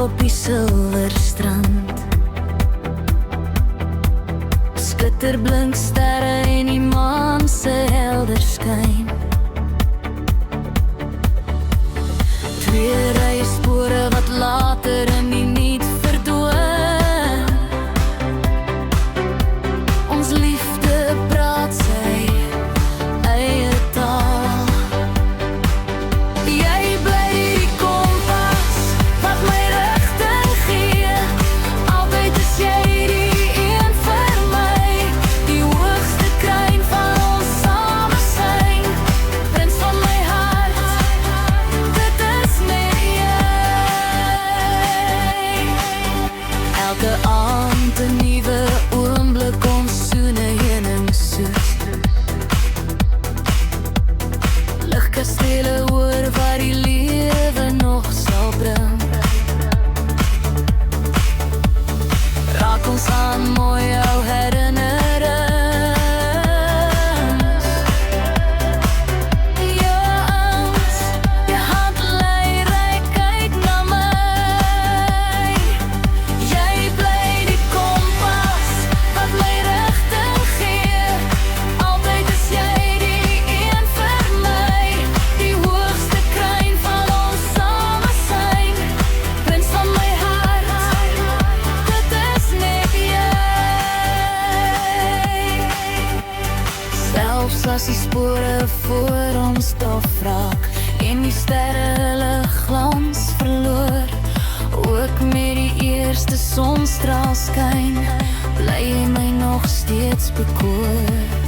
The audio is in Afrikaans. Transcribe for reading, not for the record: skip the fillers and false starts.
op die silverstrand. Skitterblink sterre en die maan se helder skyn. Twee rye spore wat later in die niet verdwyn. Ons liefde praat sy eie taal. Jy bly die kompas wat my rigting gee. Altyd is jy die een vir my, die hoogste kruin van ons samesyn. Prins van my hart, dit is net jy. Elke aand 'n nuwe oomblik, ons soene heen en soet. Ligkastele oor waar die lewe nog sal bring. Raak ons aan mooi ou herinnerings. Jou hand lei ryk kyk na my. Jy bly die kompas wat my rigting gee. Altyd is jy die een vir my, die hoogste kruin van ons samesyn. Prins van my hart, dit is net jy. Selfs as die spore voor ons dof raak en die sterre hulle glans verloor, ook met die eerste sonstraal skyn, bly jy my nog steeds bekoor.